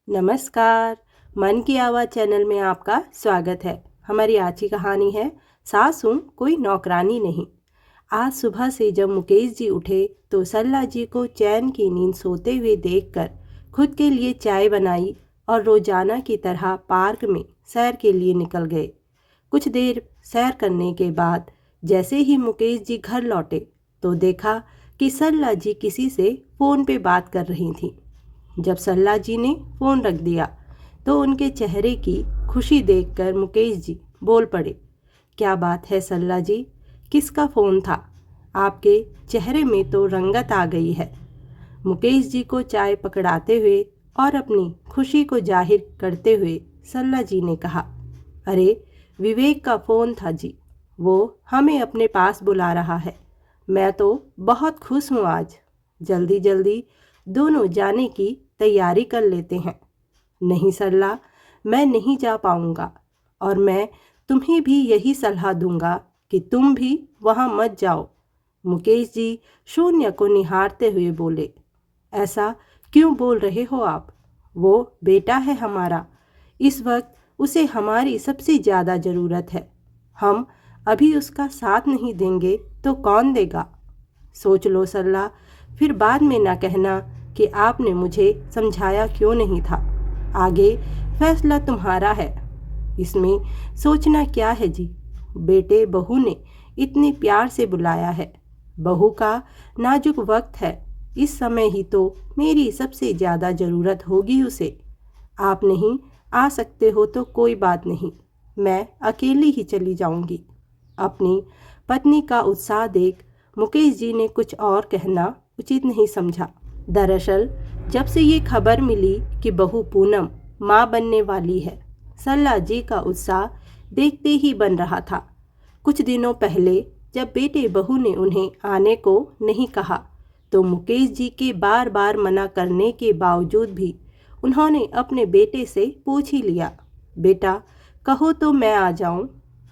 नमस्कार। मन की आवाज़ चैनल में आपका स्वागत है। हमारी आज की कहानी है सास हूँ कोई नौकरानी नहीं। आज सुबह से जब मुकेश जी उठे तो सरला जी को चैन की नींद सोते हुए देखकर खुद के लिए चाय बनाई और रोजाना की तरह पार्क में सैर के लिए निकल गए। कुछ देर सैर करने के बाद जैसे ही मुकेश जी घर लौटे तो देखा कि सरला जी किसी से फ़ोन पे बात कर रही थीं। जब सरला जी ने फ़ोन रख दिया तो उनके चेहरे की खुशी देखकर मुकेश जी बोल पड़े। क्या बात है सरला जी, किसका फ़ोन था? आपके चेहरे में तो रंगत आ गई है। मुकेश जी को चाय पकड़ाते हुए और अपनी खुशी को जाहिर करते हुए सरला जी ने कहा, अरे विवेक का फ़ोन था जी, वो हमें अपने पास बुला रहा है। मैं तो बहुत खुश हूँ आज। जल्दी जल्दी दोनों जाने की तैयारी कर लेते हैं। नहीं सरला, मैं नहीं जा पाऊँगा और मैं तुम्हें भी यही सलाह दूंगा कि तुम भी वहाँ मत जाओ। मुकेश जी शून्य को निहारते हुए बोले, ऐसा क्यों बोल रहे हो आप? वो बेटा है हमारा। इस वक्त उसे हमारी सबसे ज़्यादा ज़रूरत है। हम अभी उसका साथ नहीं देंगे तो कौन देगा? सोच लो सरला, फिर बाद में ना कहना कि आपने मुझे समझाया क्यों नहीं था। आगे फैसला तुम्हारा है, इसमें सोचना क्या है जी। बेटे बहू ने इतने प्यार से बुलाया है। बहू का नाजुक वक्त है, इस समय ही तो मेरी सबसे ज़्यादा ज़रूरत होगी उसे। आप नहीं आ सकते हो तो कोई बात नहीं, मैं अकेली ही चली जाऊंगी। अपनी पत्नी का उत्साह देख मुकेश जी ने कुछ और कहना उचित नहीं समझा। दरअसल जब से ये खबर मिली कि बहू पूनम माँ बनने वाली है, सरला जी का उत्साह देखते ही बन रहा था। कुछ दिनों पहले जब बेटे बहू ने उन्हें आने को नहीं कहा तो मुकेश जी के बार बार मना करने के बावजूद भी उन्होंने अपने बेटे से पूछ ही लिया, बेटा कहो तो मैं आ जाऊं,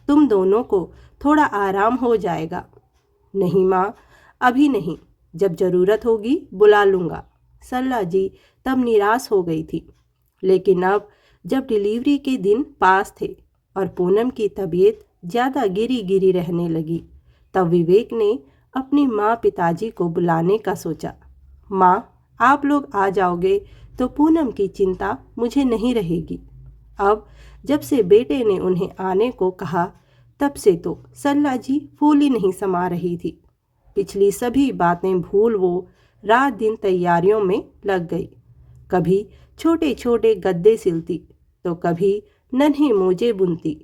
तुम दोनों को थोड़ा आराम हो जाएगा। नहीं माँ, अभी नहीं, जब ज़रूरत होगी बुला लूँगा। सरला जी तब निराश हो गई थी। लेकिन अब जब डिलीवरी के दिन पास थे और पूनम की तबीयत ज़्यादा गिरी गिरी रहने लगी, तब विवेक ने अपनी माँ पिताजी को बुलाने का सोचा। माँ, आप लोग आ जाओगे तो पूनम की चिंता मुझे नहीं रहेगी। अब जब से बेटे ने उन्हें आने को कहा तब से तो सरला जी फूली नहीं समा रही थी। पिछली सभी बातें भूल वो रात दिन तैयारियों में लग गई। कभी छोटे छोटे गद्दे सिलती तो कभी नन्हे मोजे बुनती।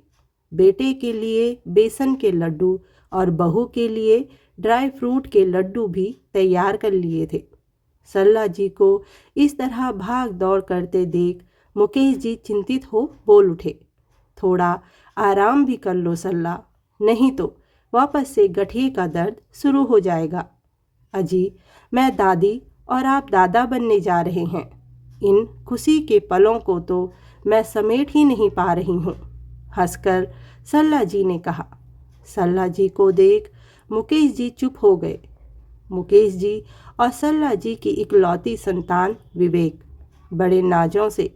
बेटे के लिए बेसन के लड्डू और बहू के लिए ड्राई फ्रूट के लड्डू भी तैयार कर लिए थे। सरला जी को इस तरह भाग दौड़ करते देख मुकेश जी चिंतित हो बोल उठे, थोड़ा आराम भी कर लो सरला, नहीं तो वापस से गठिए का दर्द शुरू हो जाएगा। अजी, मैं दादी और आप दादा बनने जा रहे हैं। इन खुशी के पलों को तो मैं समेट ही नहीं पा रही हूँ, हंसकर सरला जी ने कहा। सरला जी को देख मुकेश जी चुप हो गए। मुकेश जी और सरला जी की इकलौती संतान विवेक, बड़े नाजों से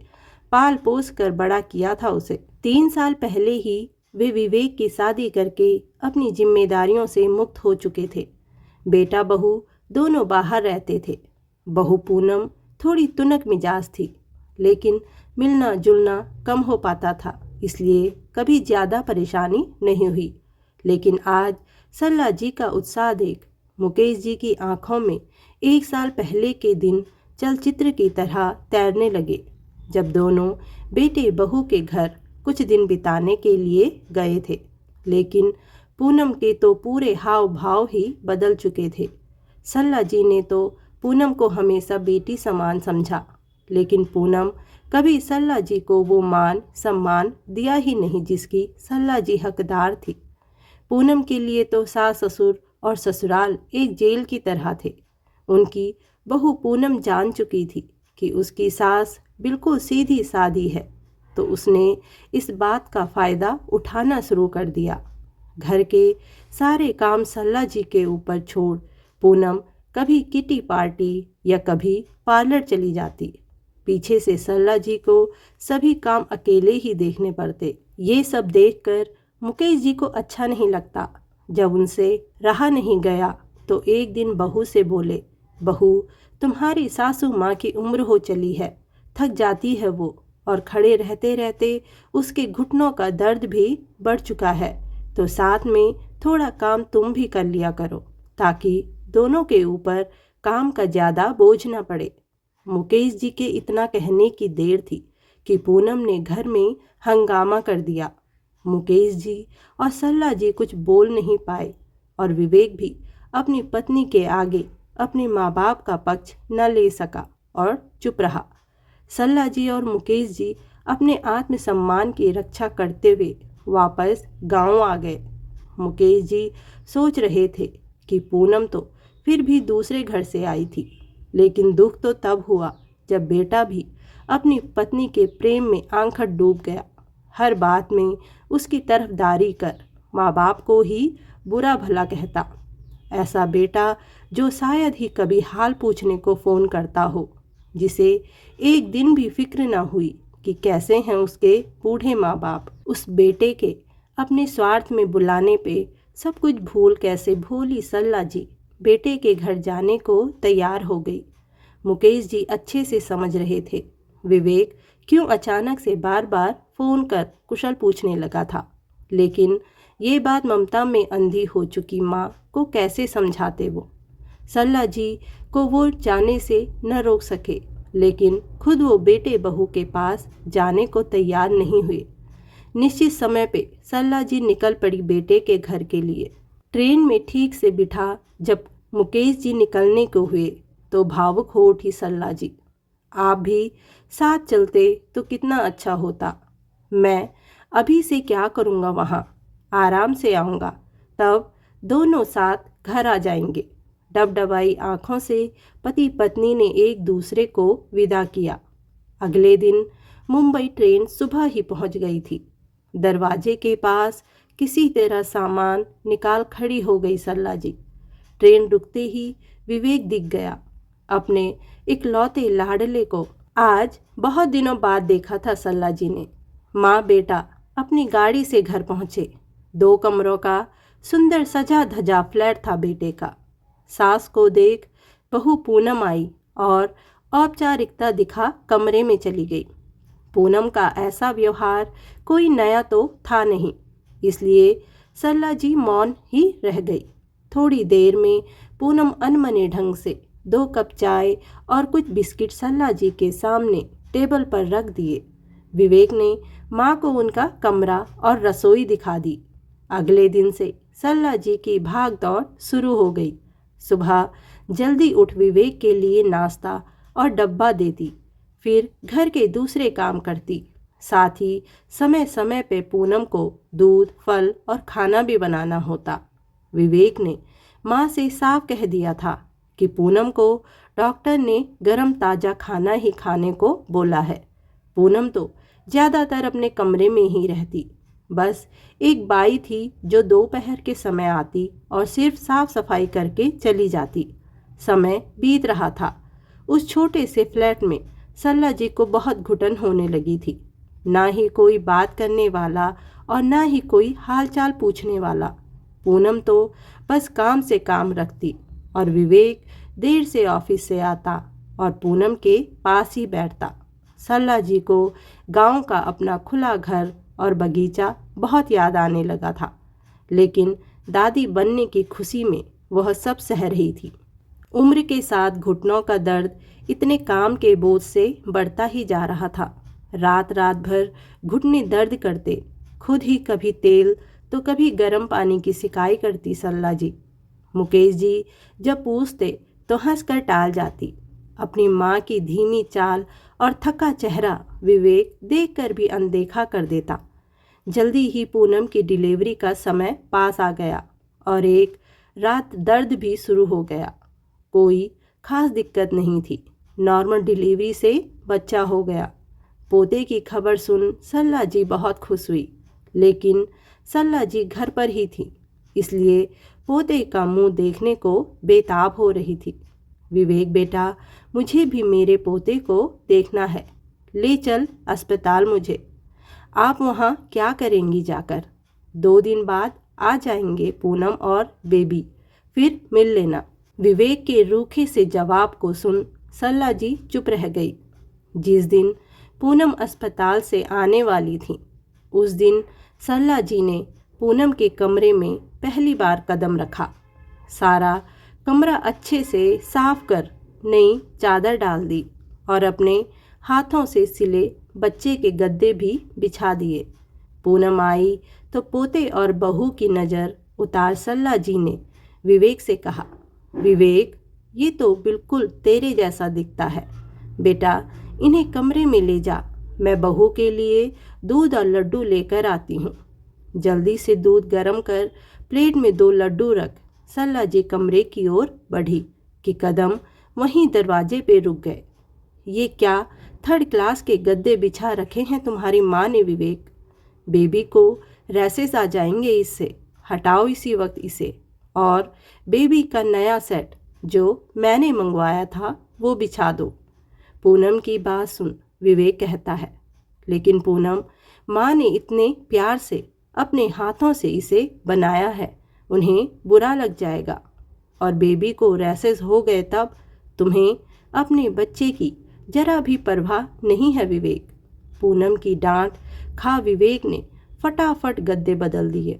पाल पोस कर बड़ा किया था उसे। 3 साल पहले ही वे विवेक की शादी करके अपनी जिम्मेदारियों से मुक्त हो चुके थे। बेटा बहू दोनों बाहर रहते थे। बहू पूनम थोड़ी तुनक मिजाज थी, लेकिन मिलना जुलना कम हो पाता था, इसलिए कभी ज़्यादा परेशानी नहीं हुई। लेकिन आज सरला जी का उत्साह देख मुकेश जी की आंखों में 1 साल पहले के दिन चलचित्र की तरह तैरने लगे, जब दोनों बेटे बहू के घर कुछ दिन बिताने के लिए गए थे। लेकिन पूनम के तो पूरे हाव भाव ही बदल चुके थे। सरला जी ने तो पूनम को हमेशा बेटी समान समझा, लेकिन पूनम कभी सरला जी को वो मान सम्मान दिया ही नहीं जिसकी सरला जी हकदार थी। पूनम के लिए तो सास ससुर और ससुराल एक जेल की तरह थे। उनकी बहू पूनम जान चुकी थी कि उसकी सास बिल्कुल सीधी सादी है, तो उसने इस बात का फ़ायदा उठाना शुरू कर दिया। घर के सारे काम सरला जी के ऊपर छोड़ पूनम कभी किटी पार्टी या कभी पार्लर चली जाती। पीछे से सरला जी को सभी काम अकेले ही देखने पड़ते। ये सब देखकर मुकेश जी को अच्छा नहीं लगता। जब उनसे रहा नहीं गया तो एक दिन बहू से बोले, बहू, तुम्हारी सासू माँ की उम्र हो चली है, थक जाती है वो, और खड़े रहते रहते उसके घुटनों का दर्द भी बढ़ चुका है, तो साथ में थोड़ा काम तुम भी कर लिया करो ताकि दोनों के ऊपर काम का ज़्यादा बोझ न पड़े। मुकेश जी के इतना कहने की देर थी कि पूनम ने घर में हंगामा कर दिया। मुकेश जी और सरला जी कुछ बोल नहीं पाए और विवेक भी अपनी पत्नी के आगे अपने माँ बाप का पक्ष न ले सका और चुप रहा। सरला जी और मुकेश जी अपने आत्मसम्मान की रक्षा करते हुए वापस गांव आ गए। मुकेश जी सोच रहे थे कि पूनम तो फिर भी दूसरे घर से आई थी, लेकिन दुख तो तब हुआ जब बेटा भी अपनी पत्नी के प्रेम में आंखों डूब गया। हर बात में उसकी तरफदारी कर माँ बाप को ही बुरा भला कहता। ऐसा बेटा जो शायद ही कभी हाल पूछने को फ़ोन करता हो, जिसे एक दिन भी फिक्र न हुई कि कैसे हैं उसके बूढ़े माँ बाप। उस बेटे के अपने स्वार्थ में बुलाने पे सब कुछ भूल कैसे भोली सरला जी बेटे के घर जाने को तैयार हो गई। मुकेश जी अच्छे से समझ रहे थे विवेक क्यों अचानक से बार बार फ़ोन कर कुशल पूछने लगा था, लेकिन ये बात ममता में अंधी हो चुकी माँ को कैसे समझाते वो। सरला जी को वो जाने से न रोक सके, लेकिन खुद वो बेटे बहू के पास जाने को तैयार नहीं हुए। निश्चित समय पे सरला जी निकल पड़ी बेटे के घर के लिए। ट्रेन में ठीक से बिठा जब मुकेश जी निकलने को हुए तो भावुक हो उठी सरला जी। आप भी साथ चलते तो कितना अच्छा होता। मैं अभी से क्या करूँगा, वहाँ आराम से आऊँगा, तब दोनों साथ घर आ जाएंगे। डबडबाई आँखों से पति पत्नी ने एक दूसरे को विदा किया। अगले दिन मुंबई ट्रेन सुबह ही पहुँच गई थी। दरवाजे के पास किसी तरह सामान निकाल खड़ी हो गई सरला जी। ट्रेन रुकते ही विवेक दिख गया। अपने इकलौते लाडले को आज बहुत दिनों बाद देखा था सरला जी ने। माँ बेटा अपनी गाड़ी से घर पहुँचे। 2 कमरों का सुंदर सजा धजा फ्लैट था बेटे का। सास को देख बहू पूनम आई और औपचारिकता दिखा कमरे में चली गई। पूनम का ऐसा व्यवहार कोई नया तो था नहीं, इसलिए सरला जी मौन ही रह गई। थोड़ी देर में पूनम अनमने ढंग से 2 कप चाय और कुछ बिस्किट सरला जी के सामने टेबल पर रख दिए। विवेक ने माँ को उनका कमरा और रसोई दिखा दी। अगले दिन से सरला जी की भाग दौड़ शुरू हो गई। सुबह जल्दी उठ विवेक के लिए नाश्ता और डब्बा देती, फिर घर के दूसरे काम करती। साथ ही समय समय पे पूनम को दूध, फल और खाना भी बनाना होता। विवेक ने माँ से साफ कह दिया था कि पूनम को डॉक्टर ने गरम ताज़ा खाना ही खाने को बोला है। पूनम तो ज़्यादातर अपने कमरे में ही रहती। बस एक बाई थी जो दोपहर के समय आती और सिर्फ साफ सफाई करके चली जाती। समय बीत रहा था। उस छोटे से फ्लैट में सरला जी को बहुत घुटन होने लगी थी। ना ही कोई बात करने वाला और ना ही कोई हालचाल पूछने वाला। पूनम तो बस काम से काम रखती और विवेक देर से ऑफिस से आता और पूनम के पास ही बैठता। सरला जी को गांव का अपना खुला घर और बगीचा बहुत याद आने लगा था, लेकिन दादी बनने की खुशी में वह सब सह रही थी। उम्र के साथ घुटनों का दर्द इतने काम के बोझ से बढ़ता ही जा रहा था। रात रात भर घुटने दर्द करते। खुद ही कभी तेल तो कभी गर्म पानी की सिकाई करती सरला जी। मुकेश जी जब पूछते तो हंसकर टाल जाती। अपनी माँ की धीमी चाल और थका चेहरा विवेक देखकर भी अनदेखा कर देता। जल्दी ही पूनम की डिलीवरी का समय पास आ गया और एक रात दर्द भी शुरू हो गया। कोई खास दिक्कत नहीं थी। नॉर्मल डिलीवरी से बच्चा हो गया। पोते की खबर सुन सरला जी बहुत खुश हुई, लेकिन सरला जी घर पर ही थी, इसलिए पोते का मुंह देखने को बेताब हो रही थी। विवेक बेटा, मुझे भी मेरे पोते को देखना है, ले चल अस्पताल मुझे। आप वहाँ क्या करेंगी जाकर? 2 दिन बाद आ जाएंगे पूनम और बेबी, फिर मिल लेना। विवेक के रूखे से जवाब को सुन सरला जी चुप रह गई। जिस दिन पूनम अस्पताल से आने वाली थी, उस दिन सरला जी ने पूनम के कमरे में पहली बार कदम रखा। सारा कमरा अच्छे से साफ कर नई चादर डाल दी और अपने हाथों से सिले बच्चे के गद्दे भी बिछा दिए। पूनम आई तो पोते और बहू की नज़र उतार सरला जी ने विवेक से कहा, विवेक, ये तो बिल्कुल तेरे जैसा दिखता है। बेटा, इन्हें कमरे में ले जा, मैं बहू के लिए दूध और लड्डू लेकर आती हूँ। जल्दी से दूध गर्म कर प्लेट में 2 लड्डू रख। सरला जी कमरे की ओर बढ़ी कि कदम वहीं दरवाजे पे रुक गए। ये क्या 3rd क्लास के गद्दे बिछा रखे हैं तुम्हारी माँ ने विवेक? बेबी को रैसेस आ जाएंगे इससे, हटाओ इसी वक्त इसे। और बेबी का नया सेट जो मैंने मंगवाया था वो बिछा दो। पूनम की बात सुन, विवेक कहता है। लेकिन पूनम, माँ ने इतने प्यार से अपने हाथों से इसे बनाया है, उन्हें बुरा लग जाएगा। और बेबी को रैसेस हो गए तब? तुम्हें अपने बच्चे की जरा भी परवाह नहीं है विवेक। पूनम की डांट खा विवेक ने फटाफट गद्दे बदल दिए।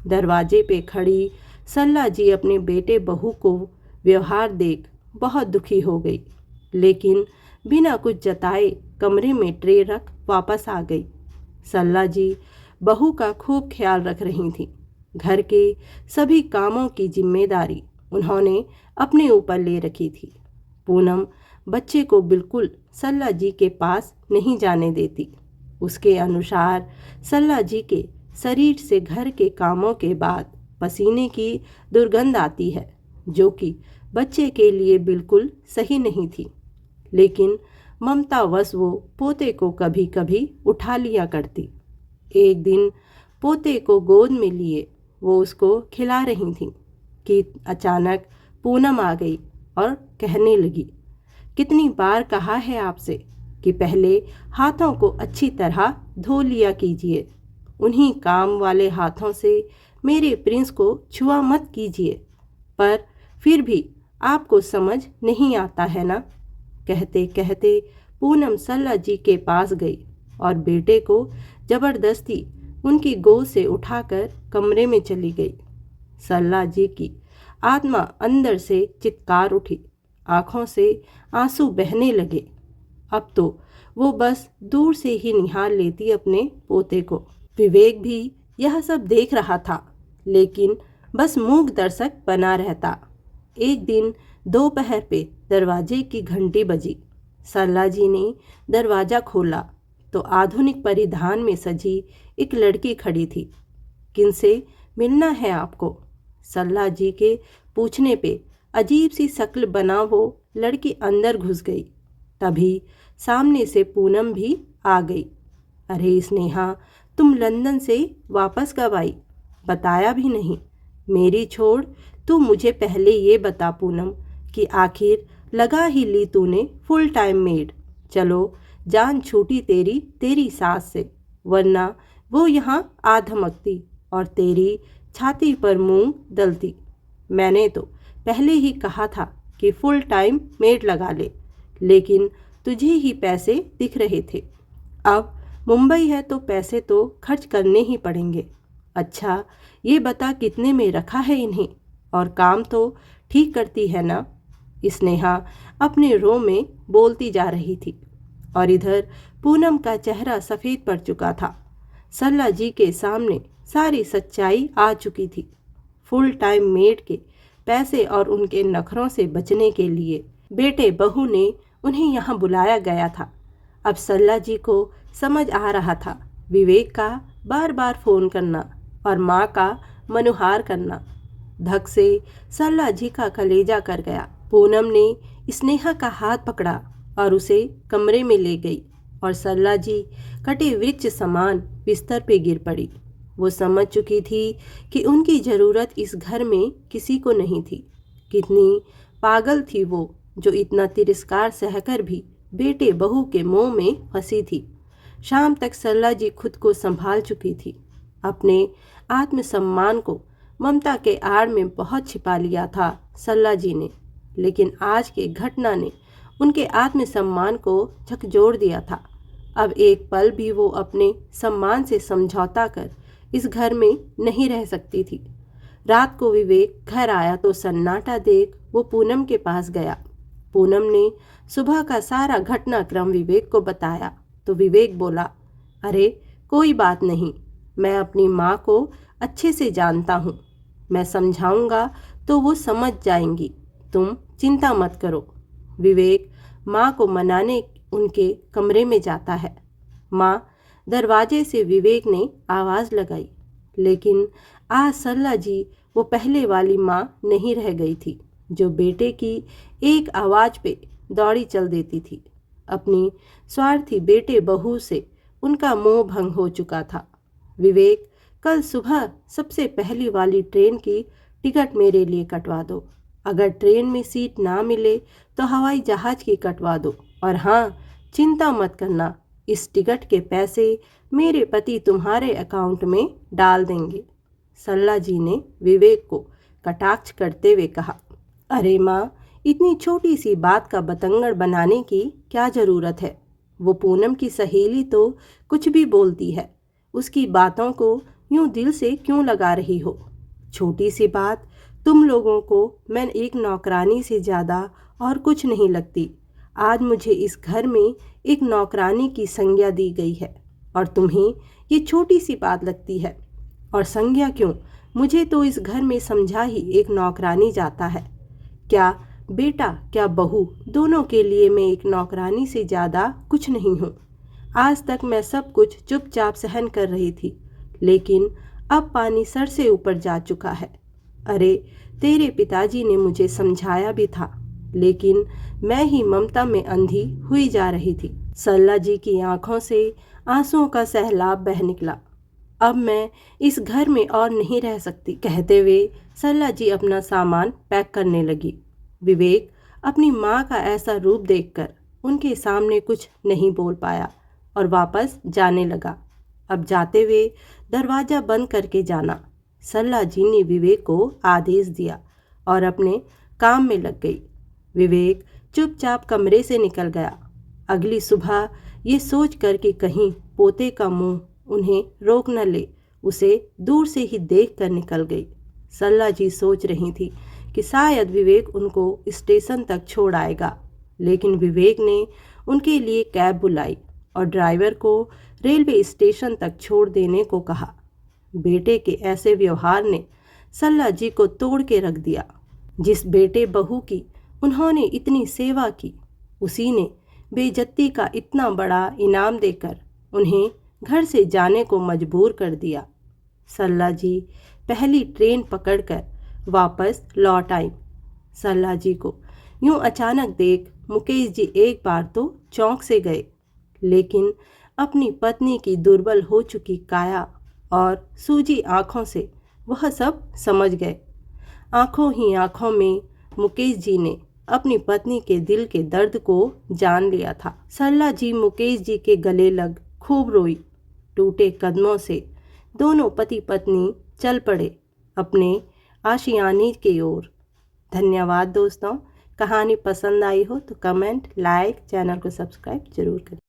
दरवाजे पे खड़ी सरला जी अपने बेटे बहू को व्यवहार देख बहुत दुखी हो गई, लेकिन बिना कुछ जताए कमरे में ट्रे रख वापस आ गई। सरला जी बहू का खूब ख्याल रख रही थी। घर के सभी कामों की जिम्मेदारी उन्होंने अपने ऊपर ले रखी थी। पूनम बच्चे को बिल्कुल सरला जी के पास नहीं जाने देती। उसके अनुसार सरला जी के शरीर से घर के कामों के बाद पसीने की दुर्गंध आती है, जो कि बच्चे के लिए बिल्कुल सही नहीं थी। लेकिन ममतावश वो पोते को कभी कभी उठा लिया करती। एक दिन पोते को गोद में लिए वो उसको खिला रही थी कि अचानक पूनम आ गई और कहने लगी, कितनी बार कहा है आपसे कि पहले हाथों को अच्छी तरह धो लिया कीजिए। उन्हीं काम वाले हाथों से मेरे प्रिंस को छुआ मत कीजिए, पर फिर भी आपको समझ नहीं आता है ना। कहते कहते पूनम सरला जी के पास गई और बेटे को जबरदस्ती उनकी गोद से उठाकर कमरे में चली गई। सरला जी की आत्मा अंदर से चित्कार उठी, आँखों से आंसू बहने लगे। अब तो वो बस दूर से ही निहार लेती अपने पोते को। विवेक भी यह सब देख रहा था, लेकिन बस मूक दर्शक बना रहता। एक दिन दोपहर पे दरवाजे की घंटी बजी। सरला जी ने दरवाज़ा खोला तो आधुनिक परिधान में सजी एक लड़की खड़ी थी। किनसे मिलना है आपको? सरला जी के पूछने पे अजीब सी शक्ल बना वो लड़की अंदर घुस गई। तभी सामने से पूनम भी आ गई। अरे स्नेहा, तुम लंदन से वापस कब आई? बताया भी नहीं। मेरी छोड़, तू मुझे पहले ये बता पूनम कि आखिर लगा ही ली तूने फुल टाइम मेड। चलो जान छूटी तेरी सास से, वरना वो यहाँ आ धमकती और तेरी छाती पर मूंग दलती। मैंने तो पहले ही कहा था कि फुल टाइम मेड लगा ले, लेकिन तुझे ही पैसे दिख रहे थे। अब मुंबई है तो पैसे तो खर्च करने ही पड़ेंगे। अच्छा ये बता कितने में रखा है इन्हें, और काम तो ठीक करती है ना? स्नेहा अपने रो में बोलती जा रही थी और इधर पूनम का चेहरा सफ़ेद पड़ चुका था। सरला जी के सामने सारी सच्चाई आ चुकी थी। फुल टाइम मेड के पैसे और उनके नखरों से बचने के लिए बेटे बहू ने उन्हें यहाँ बुलाया गया था। अब सरला जी को समझ आ रहा था विवेक का बार बार फ़ोन करना और माँ का मनुहार करना। धक से सरला जी का कलेजा कर गया। पूनम ने स्नेहा का हाथ पकड़ा और उसे कमरे में ले गई और सरला जी कटे वृक्ष समान बिस्तर पे गिर पड़ी। वो समझ चुकी थी कि उनकी ज़रूरत इस घर में किसी को नहीं थी। कितनी पागल थी वो जो इतना तिरस्कार सहकर भी बेटे बहू के मोह में फंसी थी। शाम तक सरला जी खुद को संभाल चुकी थी। अपने आत्मसम्मान को ममता के आड़ में बहुत छिपा लिया था सरला जी ने, लेकिन आज की घटना ने उनके आत्मसम्मान को झकझोर दिया था। अब एक पल भी वो अपने सम्मान से समझौता कर इस घर में नहीं रह सकती थी। रात को विवेक घर आया तो सन्नाटा देख वो पूनम के पास गया। पूनम ने सुबह का सारा घटनाक्रम विवेक को बताया तो विवेक बोला, अरे कोई बात नहीं, मैं अपनी माँ को अच्छे से जानता हूँ, मैं समझाऊंगा तो वो समझ जाएंगी, तुम चिंता मत करो। विवेक माँ को मनाने उनके कमरे में जाता है। माँ दरवाजे से विवेक ने आवाज़ लगाई, लेकिन आज सरला जी वो पहले वाली माँ नहीं रह गई थी जो बेटे की एक आवाज़ पे दौड़ी चल देती थी। अपनी स्वार्थी बेटे बहू से उनका मोह भंग हो चुका था। विवेक, कल सुबह सबसे पहली वाली ट्रेन की टिकट मेरे लिए कटवा दो। अगर ट्रेन में सीट ना मिले तो हवाई जहाज़ की कटवा दो। और हाँ, चिंता मत करना, इस टिकट के पैसे मेरे पति तुम्हारे अकाउंट में डाल देंगे। सरला जी ने विवेक को कटाक्ष करते हुए कहा, अरे माँ, इतनी छोटी सी बात का बतंगड़ बनाने की क्या ज़रूरत है। वो पूनम की सहेली तो कुछ भी बोलती है, उसकी बातों को यूं दिल से क्यों लगा रही हो। छोटी सी बात तुम लोगों को मैं एक नौकरानी से ज़्यादा और कुछ नहीं लगती। आज मुझे इस घर में एक नौकरानी की संज्ञा दी गई है और तुम्हें ये छोटी सी बात लगती है। और संज्ञा क्यों, मुझे तो इस घर में समझा ही एक नौकरानी जाता है। क्या बेटा क्या बहू, दोनों के लिए मैं एक नौकरानी से ज़्यादा कुछ नहीं हूँ। आज तक मैं सब कुछ चुपचाप सहन कर रही थी, लेकिन अब पानी सर से ऊपर जा चुका है। अरे तेरे पिताजी ने मुझे समझाया भी था, लेकिन मैं ही ममता में अंधी हुई जा रही थी। सरला जी की आंखों से आंसुओं का सैलाब बह निकला। अब मैं इस घर में और नहीं रह सकती, कहते हुए सरला जी अपना सामान पैक करने लगी। विवेक अपनी माँ का ऐसा रूप देखकर उनके सामने कुछ नहीं बोल पाया और वापस जाने लगा। अब जाते हुए दरवाज़ा बंद करके जाना, सरला जी ने विवेक को आदेश दिया और अपने काम में लग गई। विवेक चुपचाप कमरे से निकल गया। अगली सुबह ये सोच कर कि कहीं पोते का मुंह उन्हें रोक न ले, उसे दूर से ही देख कर निकल गई। सरला जी सोच रही थी कि शायद विवेक उनको स्टेशन तक छोड़ आएगा, लेकिन विवेक ने उनके लिए कैब बुलाई और ड्राइवर को रेलवे स्टेशन तक छोड़ देने को कहा। बेटे के ऐसे व्यवहार ने सरला जी को तोड़ के रख दिया। जिस बेटे बहू की उन्होंने इतनी सेवा की, उसी ने बेइज्जती का इतना बड़ा इनाम देकर उन्हें घर से जाने को मजबूर कर दिया। सरला जी पहली ट्रेन पकड़कर वापस लौट आई। सरला जी को यूं अचानक देख मुकेश जी एक बार तो चौंक से गए, लेकिन अपनी पत्नी की दुर्बल हो चुकी काया और सूजी आंखों से वह सब समझ गए। आंखों ही आंखों में मुकेश जी ने अपनी पत्नी के दिल के दर्द को जान लिया था। सरला जी मुकेश जी के गले लग खूब रोई। टूटे कदमों से दोनों पति पत्नी चल पड़े अपने आशियाने की ओर। धन्यवाद दोस्तों। कहानी पसंद आई हो तो कमेंट, लाइक, चैनल को सब्सक्राइब जरूर करें।